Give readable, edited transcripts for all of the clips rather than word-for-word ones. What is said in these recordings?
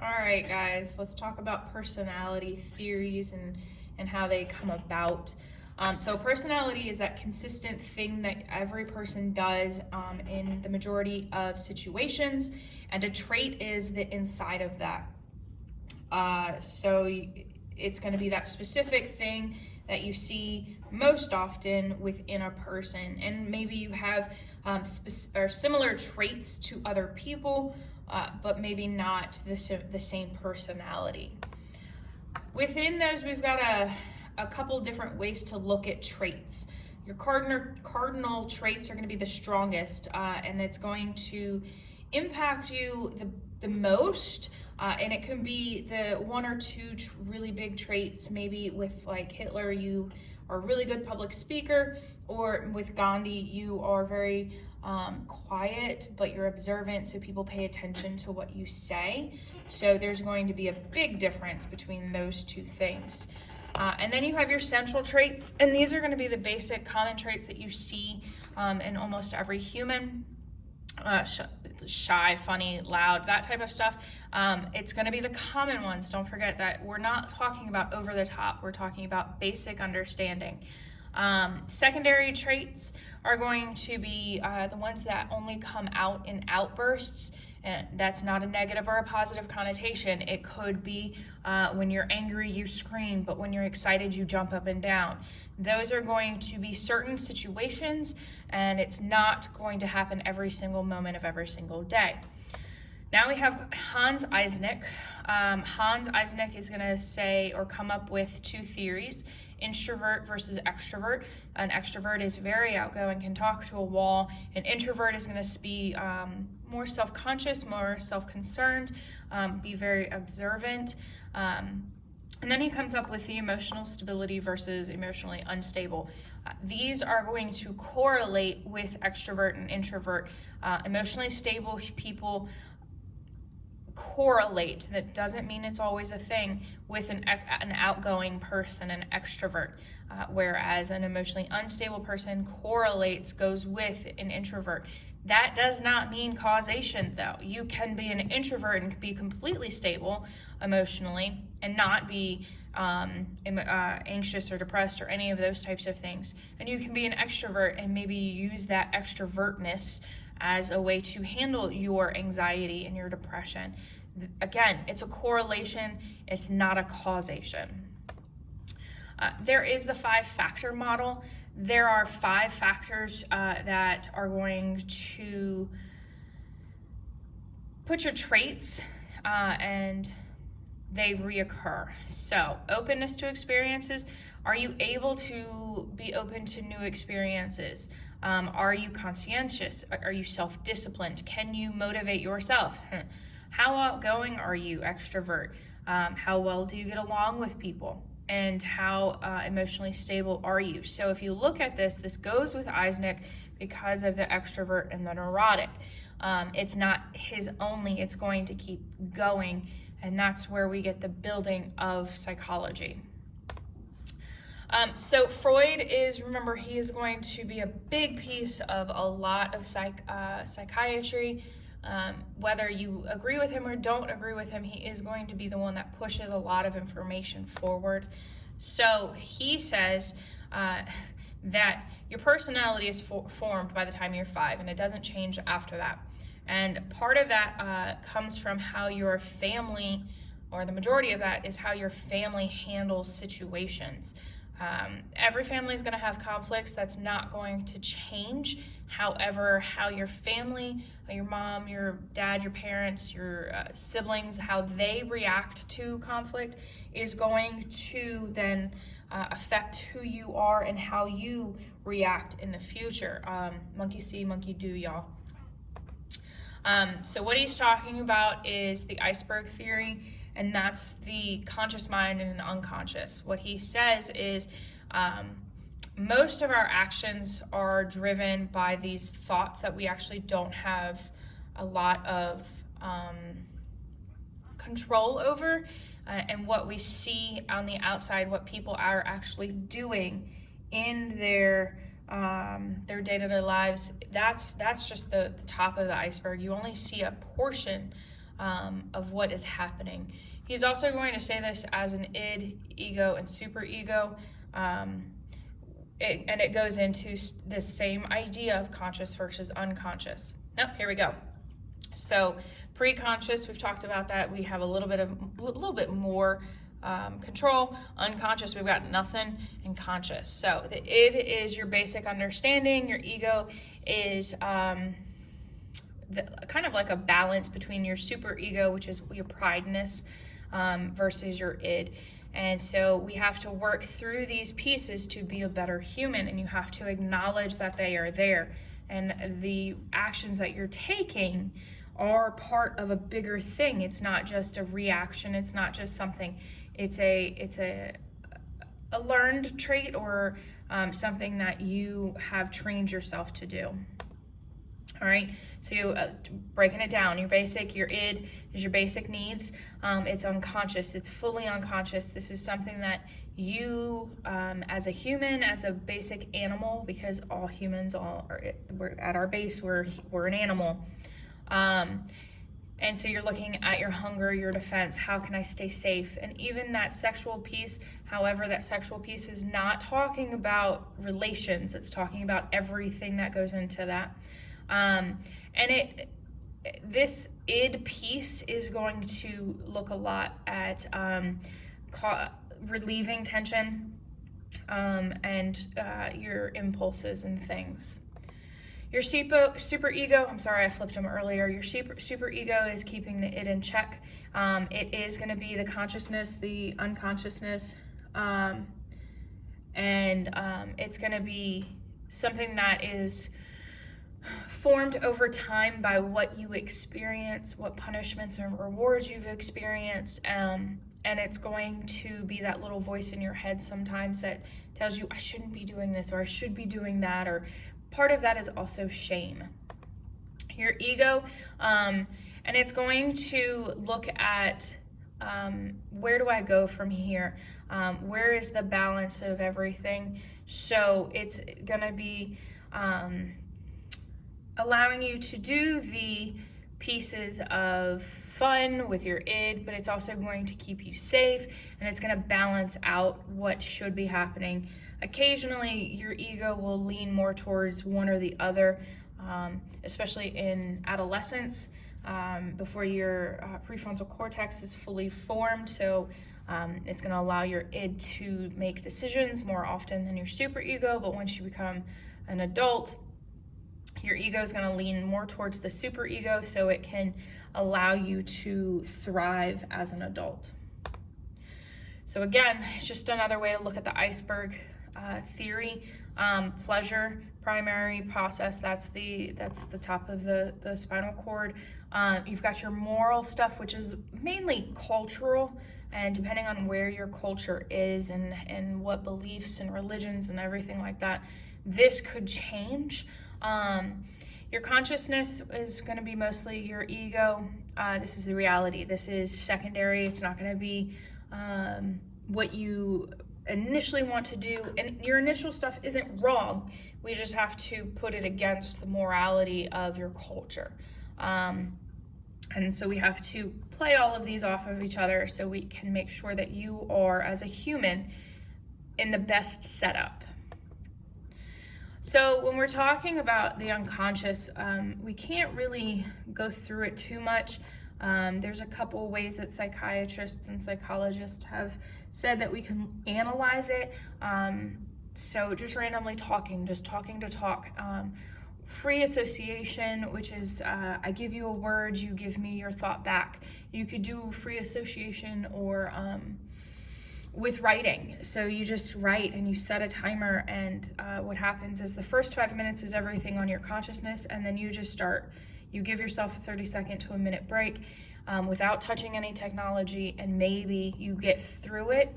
All right, guys, let's talk about personality theories and how they come about. So, personality is that consistent thing that every person does in the majority of situations, and a trait is the inside of that. So, it's going to be that specific thing that you see most often within a person, and maybe you have or similar traits to other people, but maybe not the same personality. Within those, we've got a couple different ways to look at traits. Your cardinal traits are going to be the strongest, and it's going to impact you the most. And it can be the one or two really big traits. Maybe with like Hitler, you are a really good public speaker, or with Gandhi, you are very quiet, but you're observant, so people pay attention to what you say. So there's going to be a big difference between those two things. And then you have your central traits, and these are going to be the basic common traits that you see in almost every human. Shy, funny, loud, that type of stuff. It's going to be the common ones. Don't forget that we're not talking about over the top. We're talking about basic understanding. Secondary traits are going to be the ones that only come out in outbursts. And that's not a negative or a positive connotation. It could be when you're angry, you scream, but when you're excited, you jump up and down. Those are going to be certain situations, and it's not going to happen every single moment of every single day. Now we have Hans Eysenck. Hans Eysenck is going to say or come up with two theories: introvert versus extrovert. An extrovert is very outgoing, can talk to a wall. An introvert is going to be more self-conscious, more self-concerned, be very observant. And then he comes up with the emotional stability versus emotionally unstable. These are going to correlate with extrovert and introvert. Emotionally stable people correlate. That doesn't mean it's always a thing with an outgoing person, an extrovert, whereas an emotionally unstable person goes with an introvert. That does not mean causation, though. You can be an introvert and be completely stable emotionally and not be anxious or depressed or any of those types of things. And you can be an extrovert and maybe use that extrovertness as a way to handle your anxiety and your depression. Again, it's a correlation, it's not a causation. There is the 5-factor model. There are 5 factors that are going to put your traits and they reoccur. So, openness to experiences. Are you able to be open to new experiences? Are you conscientious? Are you self-disciplined? Can you motivate yourself? How outgoing are you, extrovert? How well do you get along with people? And how emotionally stable are you? So if you look at this goes with Eysenck because of the extrovert and the neurotic. It's not his only, it's going to keep going, and that's where we get the building of psychology. So Freud remember, he is going to be a big piece of a lot of psychiatry. Whether you agree with him or don't agree with him, he is going to be the one that pushes a lot of information forward. So he says that your personality is formed by the time you're 5, and it doesn't change after that. And part of that comes from how your family, or the majority of that is how your family handles situations. Every family is going to have conflicts. That's not going to change. However, how your family, your mom, your dad, your parents, your siblings, how they react to conflict is going to then affect who you are and how you react in the future. Monkey see, monkey do, y'all. So what he's talking about is the iceberg theory, and that's the conscious mind and unconscious. What he says is most of our actions are driven by these thoughts that we actually don't have a lot of control over, and what we see on the outside, what people are actually doing in their day-to-day lives, that's just the top of the iceberg. You only see a portion of what is happening. He's also going to say this as an id, ego, and superego. And it goes into the same idea of conscious versus unconscious. Here we go. So pre-conscious, we've talked about that. We have a little bit more control. Unconscious, we've got nothing. And conscious. So the id is your basic understanding. Your ego is kind of like a balance between your superego, which is your prideness, versus your id. And so we have to work through these pieces to be a better human, and you have to acknowledge that they are there. And the actions that you're taking are part of a bigger thing. It's not just a reaction. It's not just something. It's a learned trait, or something that you have trained yourself to do. All right, so breaking it down, your id is your basic needs. It's unconscious, it's fully unconscious. This is something that you, as a human, as a basic animal, because all humans, we're at our base, we're an animal. And so you're looking at your hunger, your defense, how can I stay safe? And even that sexual piece, however, that sexual piece is not talking about relations, it's talking about everything that goes into that. This id piece is going to look a lot at relieving tension, and your impulses and things. Your superego, I'm sorry, I flipped them earlier. Your superego is keeping the id in check. It is going to be the consciousness, the unconsciousness, and it's going to be something that is formed over time by what you experience, what punishments and rewards you've experienced, and it's going to be that little voice in your head sometimes that tells you, I shouldn't be doing this, or I should be doing that, or part of that is also shame. Your ego, and it's going to look at where do I go from here? Where is the balance of everything? So it's going to be allowing you to do the pieces of fun with your id, but it's also going to keep you safe, and it's going to balance out what should be happening. Occasionally, your ego will lean more towards one or the other, especially in adolescence, before your prefrontal cortex is fully formed. So it's going to allow your id to make decisions more often than your superego, but once you become an adult, your ego is going to lean more towards the superego, so it can allow you to thrive as an adult. So again, it's just another way to look at the iceberg theory. Pleasure, primary process, that's the top of the spinal cord. You've got your moral stuff, which is mainly cultural, and depending on where your culture is and what beliefs and religions and everything like that, this could change. Your consciousness is going to be mostly your ego. This is the reality. This is secondary. It's not going to be what you initially want to do. And your initial stuff isn't wrong. We just have to put it against the morality of your culture. And so we have to play all of these off of each other so we can make sure that you are, as a human, in the best setup. So when we're talking about the unconscious, we can't really go through it too much. There's a couple ways that psychiatrists and psychologists have said that we can analyze it. So just randomly talking to talk. Free association, which is I give you a word, you give me your thought back. You could do free association or with writing. So you just write and you set a timer, and what happens is the first 5 minutes is everything on your consciousness, and then you just start. You give yourself a 30-second to a minute break without touching any technology, and maybe you get through it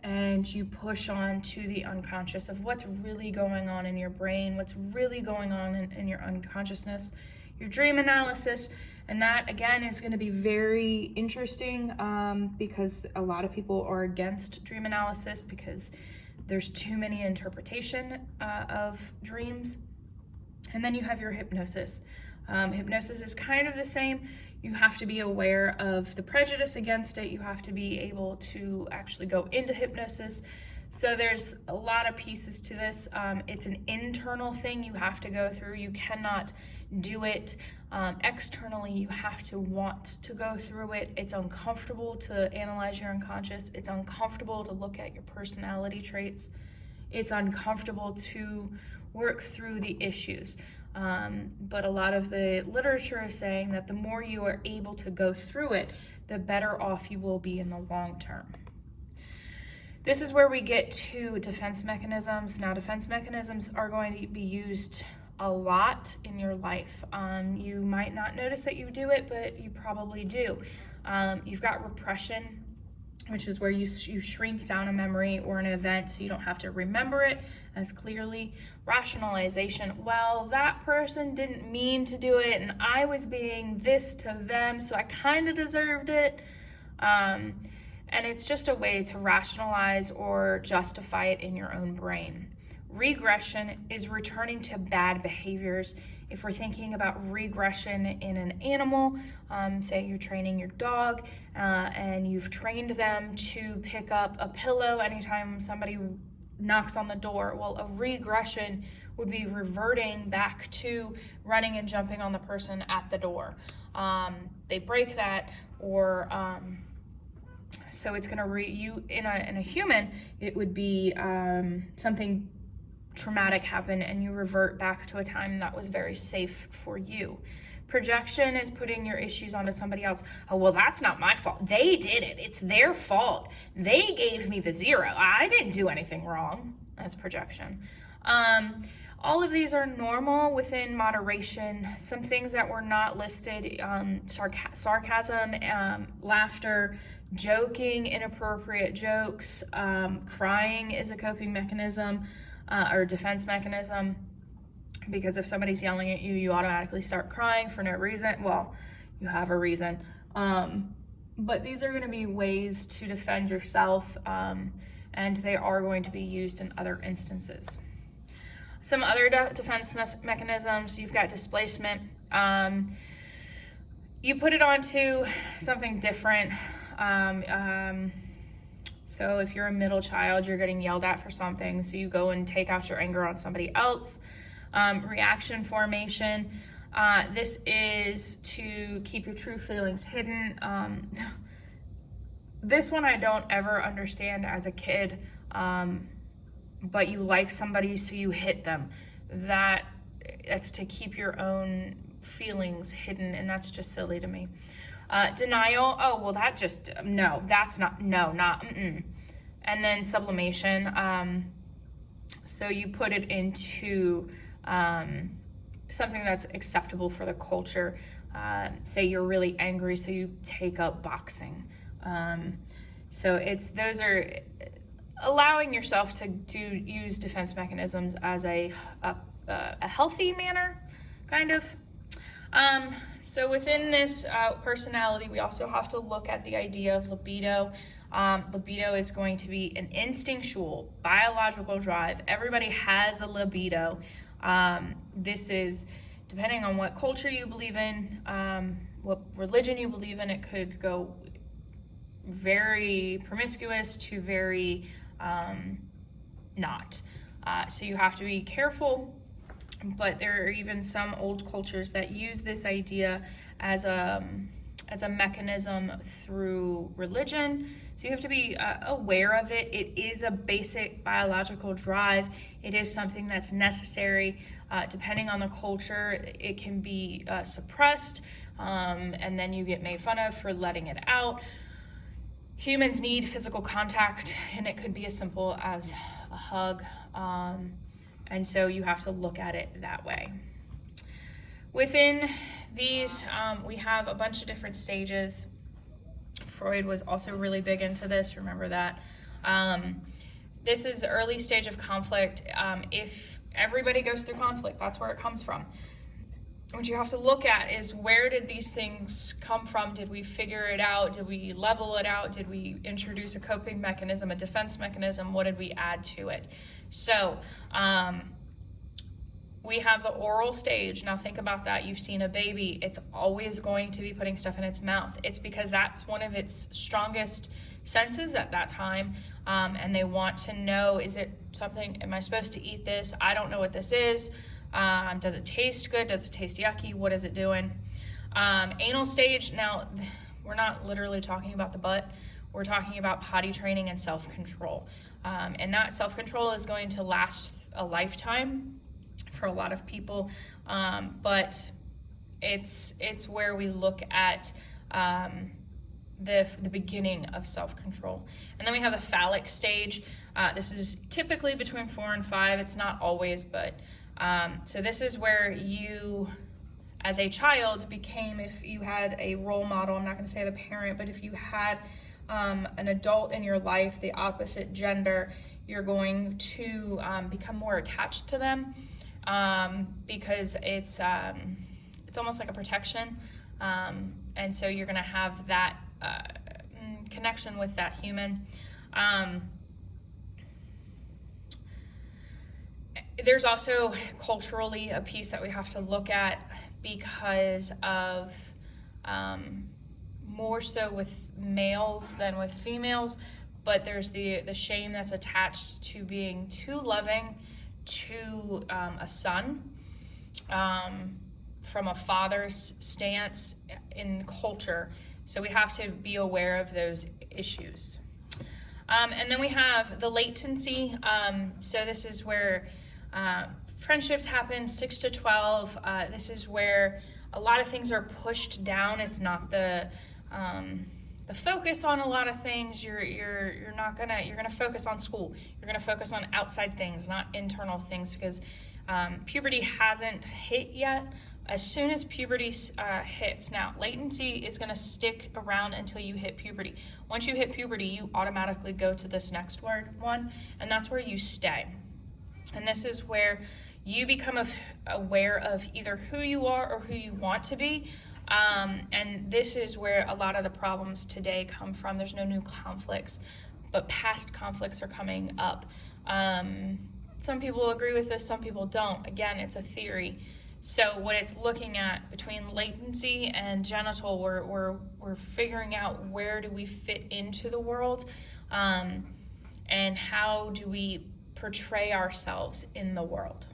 and you push on to the unconscious of what's really going on in your brain, what's really going on in your unconsciousness, your dream analysis. And that, again, is going to be very interesting because a lot of people are against dream analysis because there's too many interpretation of dreams. And then you have your hypnosis. Hypnosis is kind of the same. You have to be aware of the prejudice against it. You have to be able to actually go into hypnosis. So there's a lot of pieces to this. It's an internal thing you have to go through. You cannot do it externally. You have to want to go through it. It's uncomfortable to analyze your unconscious. It's uncomfortable to look at your personality traits. It's uncomfortable to work through the issues. But a lot of the literature is saying that the more you are able to go through it, the better off you will be in the long term. This is where we get to defense mechanisms. Now, defense mechanisms are going to be used a lot in your life. You might not notice that you do it, but you probably do. You've got repression, which is where you shrink down a memory or an event so you don't have to remember it as clearly. Rationalization, well, that person didn't mean to do it, and I was being this to them, so I kind of deserved it. And it's just a way to rationalize or justify it in your own brain. Regression is returning to bad behaviors. If we're thinking about regression in an animal, say you're training your dog and you've trained them to pick up a pillow anytime somebody knocks on the door. Well, a regression would be reverting back to running and jumping on the person at the door. They break that, or so it's going to in a human, it would be something traumatic happened and you revert back to a time that was very safe for you. Projection is putting your issues onto somebody else. Oh, well, that's not my fault. They did it. It's their fault. They gave me the 0. I didn't do anything wrong. That's projection. All of these are normal within moderation. Some things that were not listed, sarcasm, laughter, joking, inappropriate jokes, crying is a coping mechanism. Or defense mechanism, because if somebody's yelling at you, you automatically start crying for no reason. Well, you have a reason. But these are going to be ways to defend yourself, and they are going to be used in other instances. Some other defense mechanisms, you've got displacement. You put it onto something different. So if you're a middle child, you're getting yelled at for something, so you go and take out your anger on somebody else. Reaction formation, this is to keep your true feelings hidden. This one I don't ever understand as a kid, but you like somebody so you hit them. That's to keep your own feelings hidden, and that's just silly to me. Denial, oh, well, that just, no, that's not, no, not, mm-mm. And then sublimation, so you put it into something that's acceptable for the culture. Say you're really angry, so you take up boxing. So those are allowing yourself to use defense mechanisms as a healthy manner, kind of. So within this personality, we also have to look at the idea of libido. Libido is going to be an instinctual, biological drive. Everybody has a libido. This is, depending on what culture you believe in, what religion you believe in, it could go very promiscuous to very not. So you have to be careful. But there are even some old cultures that use this idea as a mechanism through religion. So you have to be aware of it. It is a basic biological drive. It is something that's necessary. Depending on the culture, it can be suppressed, and then you get made fun of for letting it out. Humans need physical contact, and it could be as simple as a hug. And so you have to look at it that way. Within these, we have a bunch of different stages. Freud was also really big into this, remember that. This is early stage of conflict. If everybody goes through conflict, that's where it comes from. What you have to look at is, where did these things come from? Did we figure it out? Did we level it out? Did we introduce a coping mechanism, a defense mechanism? What did we add to it? So we have the oral stage. Now think about that. You've seen a baby. It's always going to be putting stuff in its mouth. It's because that's one of its strongest senses at that time. And they want to know, is it something, am I supposed to eat this? I don't know what this is. Does it taste good? Does it taste yucky? What is it doing? Anal stage, now we're not literally talking about the butt. We're talking about potty training and self-control. And that self-control is going to last a lifetime for a lot of people, but it's where we look at the beginning of self-control. And then we have the phallic stage. This is typically between 4 and 5. It's not always, but so this is where you, as a child, became, if you had a role model, I'm not going to say the parent, but if you had an adult in your life, the opposite gender, you're going to become more attached to them. Because it's almost like a protection, and so you're going to have that connection with that human. There's also culturally a piece that we have to look at because of more so with males than with females, but there's the shame that's attached to being too loving to a son, from a father's stance in culture. So we have to be aware of those issues. And then we have the latency. So this is where friendships happen, 6 to 12. This is where a lot of things are pushed down. It's not the focus on a lot of things. You're gonna focus on school. You're gonna focus on outside things, not internal things, because puberty hasn't hit yet. As soon as puberty hits, now latency is gonna stick around until you hit puberty. Once you hit puberty, you automatically go to this next one, and that's where you stay. And this is where you become aware of either who you are or who you want to be. And this is where a lot of the problems today come from. There's no new conflicts, but past conflicts are coming up. Some people agree with this, some people don't. Again, it's a theory. So what it's looking at between latency and genital, we're figuring out where do we fit into the world, and how do we portray ourselves in the world.